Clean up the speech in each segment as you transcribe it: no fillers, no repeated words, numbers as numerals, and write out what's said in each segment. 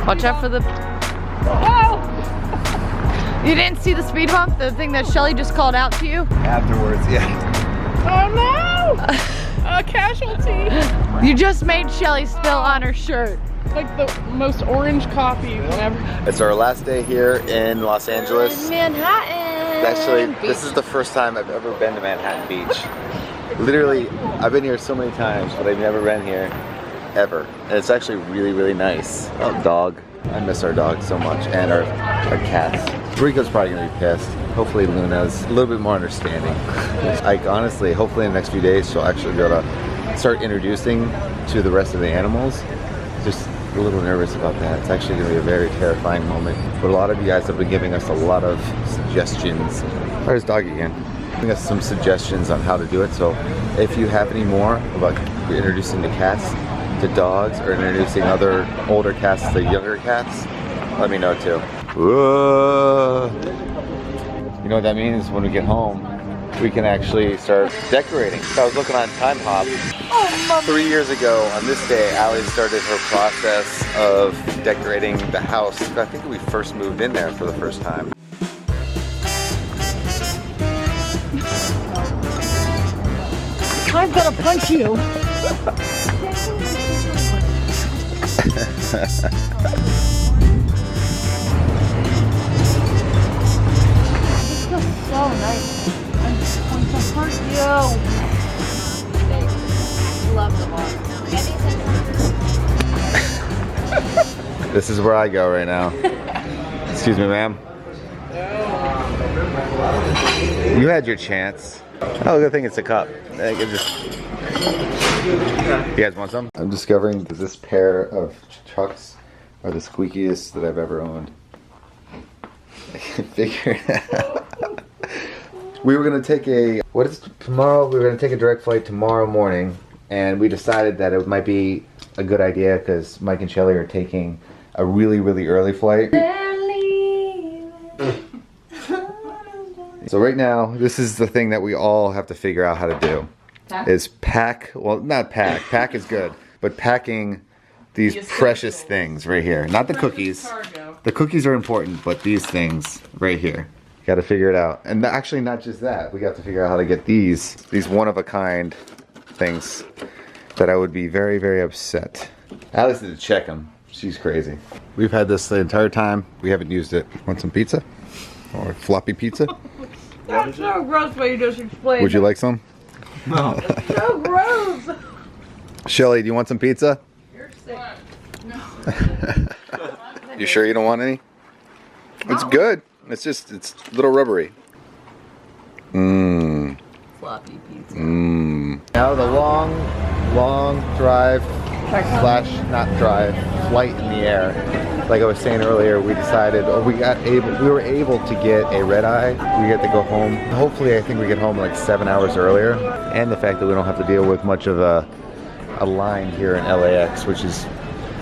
Watch out for the... Whoa! You didn't see the speed bump? The thing that Shelly just called out to you? Afterwards, yeah. Oh no! A casualty. You just made Shelly spill on her shirt. Like the most orange coffee you can ever. It's our last day here in Los Angeles. Manhattan. Actually, this is the first time I've ever been to Manhattan Beach. Literally, I've been here so many times, but I've never been here ever. And it's actually really, really nice. Oh, dog. I miss our dog so much, and our cats. Rico's probably gonna be pissed. Hopefully Luna's a little bit more understanding. Like honestly, hopefully in the next few days she'll actually be able to start introducing to the rest of the animals. Just a little nervous about that. It's actually gonna be a very terrifying moment. But a lot of you guys have been giving us a lot of suggestions. Where's Doggy again? Giving us some suggestions on how to do it. So if you have any more about introducing the cats to dogs or introducing other older cats to younger cats, let me know too. Whoa. You know what that means? When we get home, we can actually start decorating. So I was looking on Time Hop. 3 years ago on this day, Allie started her process of decorating the house. I think we first moved in there for the first time. I'm gonna punch you. So nice. I'm going to hurt you. Love the water. This is where I go right now. Excuse me, ma'am. You had your chance. Oh, good thing it's a cup. I can just... You guys want some? I'm discovering that this pair of chucks are the squeakiest that I've ever owned. I can figure it out. We were gonna take a tomorrow. We were gonna take a direct flight tomorrow morning, and we decided that it might be a good idea because Mike and Shelly are taking a really, really early flight. So right now, this is the thing that we all have to figure out how to do. Is pack. Well, not pack. Pack is good, but packing these precious things right here. Not the cookies. The cookies are important, but these things right here. Got to figure it out. And actually not just that, we got to figure out how to get these one-of-a-kind things that I would be very, very upset. Alice had to check them. She's crazy. We've had this the entire time. We haven't used it. Want some pizza? Or floppy pizza? That's so gross what you just explained. Would you like some? No. It's so gross. Shelly, do you want some pizza? You're sick. No. You sure you don't want any? No. It's good. It's a little rubbery. Mmm. Floppy pizza. Mmm. Now the long drive slash not drive flight in the air. Like I was saying earlier, we decided, we were able to get a red eye. We get to go home. Hopefully, I think we get home like 7 hours earlier. And the fact that we don't have to deal with much of a line here in LAX, which is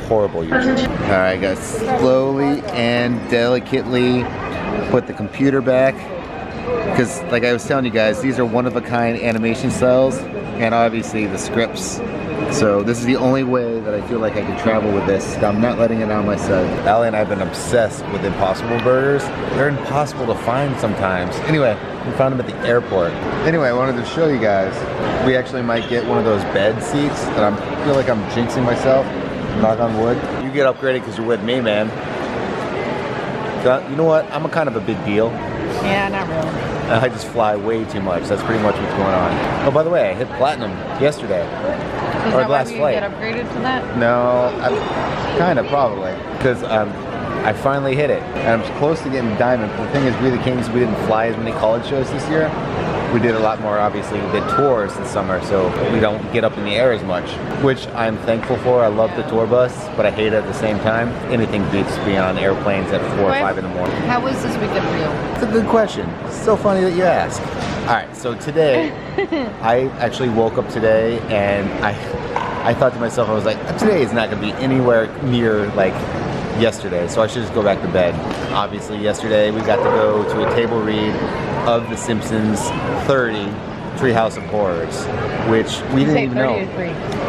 horrible usually. All right, guys, slowly and delicately put the computer back. Because like I was telling you guys, these are one-of-a-kind animation styles and obviously the scripts. So this is the only way that I feel like I can travel with this. I'm not letting it out myself. Allie and I have been obsessed with Impossible Burgers. They're impossible to find sometimes. Anyway, we found them at the airport. Anyway, I wanted to show you guys. We actually might get one of those bed seats that I feel like I'm jinxing myself. Knock on wood. You get upgraded because you're with me, man. You know what? I'm a kind of a big deal. Yeah, not really. I just fly way too much. That's pretty much what's going on. Oh, by the way, I hit platinum yesterday. Our last flight. Get upgraded to that? No, kind of probably because I finally hit it, and I'm close to getting diamond. But the thing is, we the Kings, we didn't fly as many college shows this year. We did a lot more, obviously. We did tours this summer, so we don't get up in the air as much, which I'm thankful for. I love the tour bus, but I hate it at the same time. Anything beats being on airplanes at 4 or 5 in the morning. How was this weekend for you? It's a good question. It's so funny that you ask. All right, so today, I actually woke up today, and I thought to myself, I was like, today is not going to be anywhere near like yesterday, so I should just go back to bed. Obviously, yesterday we got to go to a table read of The Simpsons 30, Treehouse of Horrors, which we didn't even know.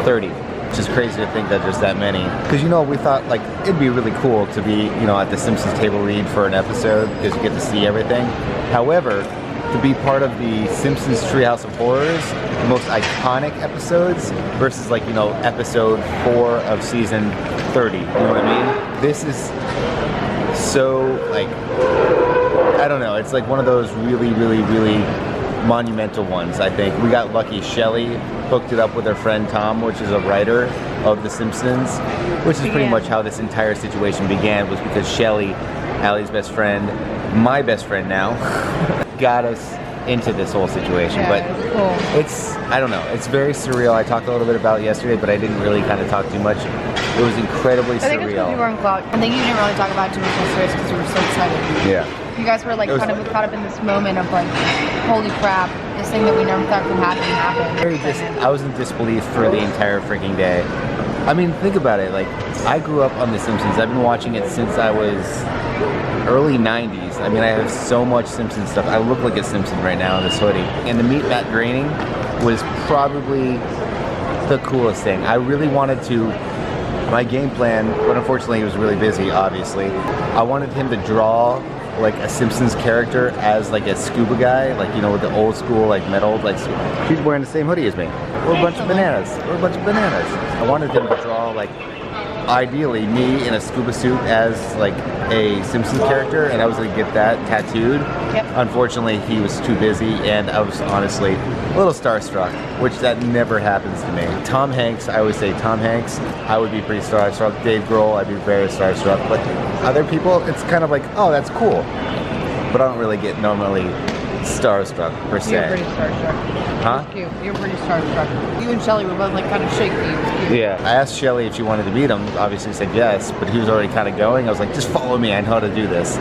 30. which is crazy to think that there's that many. Because we thought like it'd be really cool to be at the Simpsons table read for an episode because you get to see everything. However, to be part of the Simpsons Treehouse of Horrors, the most iconic episodes versus like episode 4 of season 30. You know what I mean? This is so like, I don't know. It's like one of those really, really, really monumental ones. I think we got lucky. Shelley hooked it up with her friend Tom, which is a writer of The Simpsons, which is pretty much how this entire situation began, was because Shelley, Allie's best friend, my best friend now, got us into this whole situation. Yeah, but it's cool. it's, I don't know, it's very surreal. I talked a little bit about it yesterday, but I didn't really kind of talk too much. It was incredibly I think it's because surreal. you weren't clout. I think you didn't really talk about it too much yesterday because you were so excited. Yeah. You guys were like kind of caught up in this moment of like, holy crap, this thing that we never thought could happen happened. I was in disbelief for the entire freaking day. I mean, think about it. Like, I grew up on The Simpsons. I've been watching it since I was early 90s. I mean, I have so much Simpsons stuff. I look like a Simpson right now in this hoodie. And to meet Matt Groening was probably the coolest thing. I really wanted to, my game plan, but unfortunately he was really busy, obviously. I wanted him to draw like a Simpsons character as like a scuba guy, like with the old school like metal, like he's wearing the same hoodie as me. We're a bunch of bananas. We're a bunch of bananas. I wanted him to draw like ideally me in a scuba suit as like a Simpsons character, and I was gonna get that tattooed. Yep. Unfortunately, he was too busy, and I was honestly a little starstruck, which that never happens to me. Tom Hanks, I always say Tom Hanks, I would be pretty starstruck. Dave Grohl, I'd be very starstruck. But other people, it's kind of like, oh, that's cool. But I don't really get normally starstruck per se. You're pretty starstruck. Huh? Cute. You're pretty starstruck. You and Shelley were both like kind of shaky. It was cute. Yeah. I asked Shelley if she wanted to meet him. Obviously he said yes, but he was already kind of going. I was like, just follow me. I know how to do this.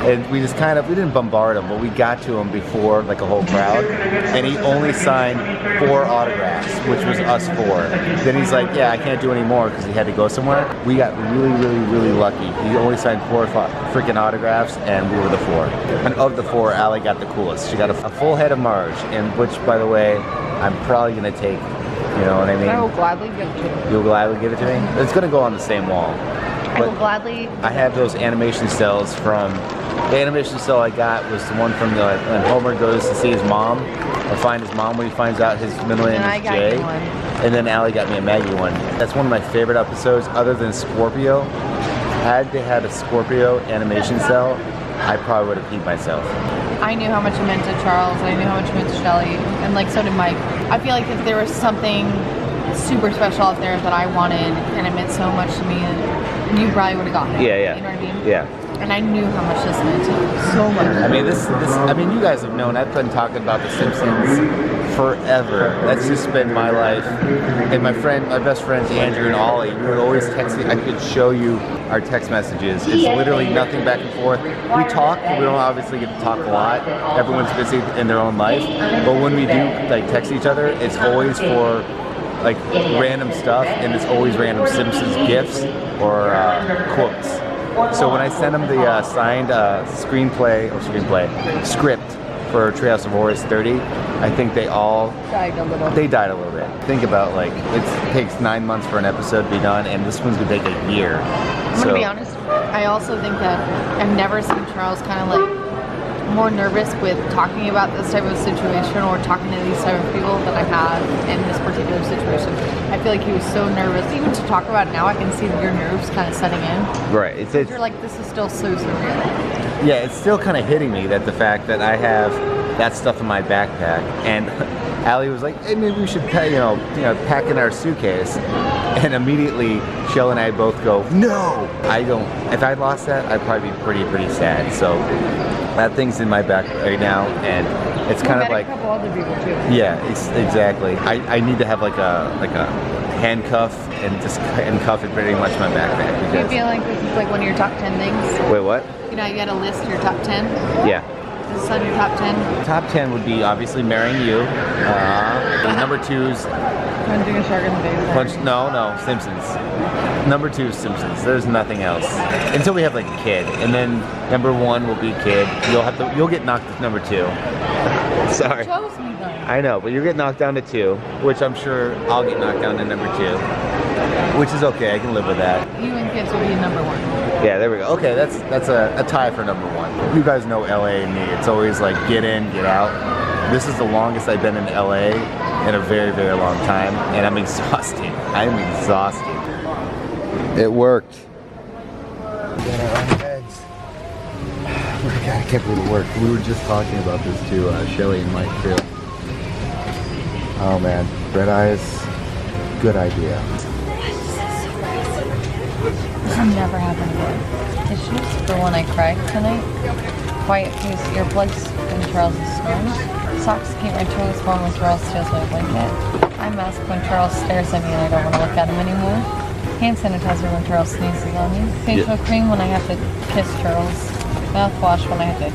And we just kind of, we didn't bombard him, but we got to him before like a whole crowd. And he only signed 4 autographs, which was us 4. Then he's like, yeah, I can't do any more because he had to go somewhere. We got really, really, really lucky. He only signed 4 freaking autographs, and we were the 4. And of the 4, Allie got the coolest. She got a full head of Marge, and which, by the way, I'm probably going to take, you know what I mean? I will gladly give it to you. You'll gladly give it to me? It's going to go on the same wall. I will gladly. I have those animation cells from, the animation cell I got was the one from when Homer goes to see his mom, or find his mom when he finds out his middle name is Jay. And then Allie got me a Maggie one. That's one of my favorite episodes, other than Scorpio. Had they had a Scorpio animation cell, I probably would have peed myself. I knew how much it meant to Charles, and I knew how much it meant to Shelley, and like so did Mike. I feel like if there was something super special out there that I wanted, and it meant so much to me, and you probably would have gotten it. Yeah, yeah. You know what I mean? Yeah. And I knew how much this meant to me. So much. I mean, I mean, you guys have known, I've been talking about The Simpsons forever. That's just been my life. And my best friends, Andrew and Allie, we would always text me. I could show you our text messages. It's literally nothing back and forth. We talk, but we don't obviously get to talk a lot. Everyone's busy in their own life. But when we do like text each other, it's always for like random stuff, and it's always random Simpsons gifs or quotes. So when I sent them the signed script for Treehouse of Horrors 30, I think they all died a little bit. Think about like it takes 9 months for an episode to be done, and this one's gonna take a year. I'm gonna be honest. I also think that I've never seen Charles kind of like more nervous with talking about this type of situation or talking to these type of people than I have in this particular situation. I feel like he was so nervous. Even to talk about it now, I can see your nerves kind of setting in. Right. It's you're like, this is still so surreal. Yeah, it's still kind of hitting me that the fact that I have that stuff in my backpack, and Allie was like, hey, maybe we should pack in our suitcase. And immediately, Shell and I both go, no! I don't. If I lost that, I'd probably be pretty sad. So that thing's in my back right now, and it's kind of like a couple other people too. Yeah, exactly. I need to have like a handcuff and just handcuff it pretty much my backpack. Do you feel like this is like one of your top 10 things? Wait, what? You know, you had to list your top 10? Yeah. Is this on your top 10? Top 10 would be obviously marrying you. Number 2's Punching a shark in the face. No, Simpsons. Number 2 is Simpsons. There's nothing else until we have like a kid, and then number 1 will be kid. You'll get knocked with number 2. Sorry. You chose me though. I know, but you get knocked down to 2, which I'm sure I'll get knocked down to number 2, which is okay. I can live with that. You and kids will be number 1. Yeah, there we go. Okay, that's a tie for number 1. You guys know LA and me. It's always like get in, get out. This is the longest I've been in LA in a very, very long time, and I'm exhausted. I'm exhausted. It worked. We got our own beds. Oh my God, I can't believe it worked. We were just talking about this to Shelly and Mike too. Oh man, red eyes, good idea. This will never happen again. Tissues for when I cry tonight. Quiet case earplugs when Charles is snoring. Socks to keep my toes warm when Charles steals my blanket. Eye mask when Charles stares at me and I don't want to look at him anymore. Hand sanitizer when Charles sneezes on me. Facial cream when I have to kiss Charles. Mouthwash when I have to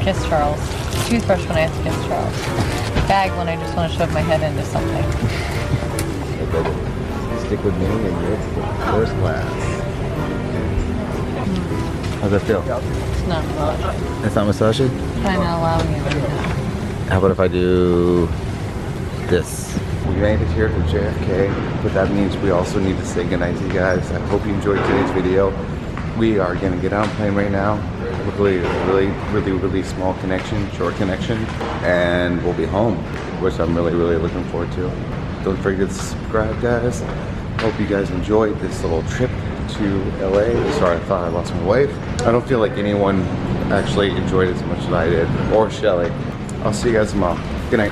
kiss Charles. Toothbrush when I have to kiss Charles. Bag when I just want to shove my head into something. Stick with me and you're first class. How's that feel? It's not massaging. It's not massaging? I'm not allowing it right now. How about if I do this? We made it here to JFK, but that means we also need to say goodnight to you guys. I hope you enjoyed today's video. We are gonna get on a plane right now. Luckily, it's a really small connection, short connection, and we'll be home, which I'm really looking forward to. Don't forget to subscribe, guys. Hope you guys enjoyed this little trip to LA. Sorry, I thought I lost my wife. I don't feel like anyone actually enjoyed it as much as I did, or Shelly. I'll see you guys tomorrow. Good night.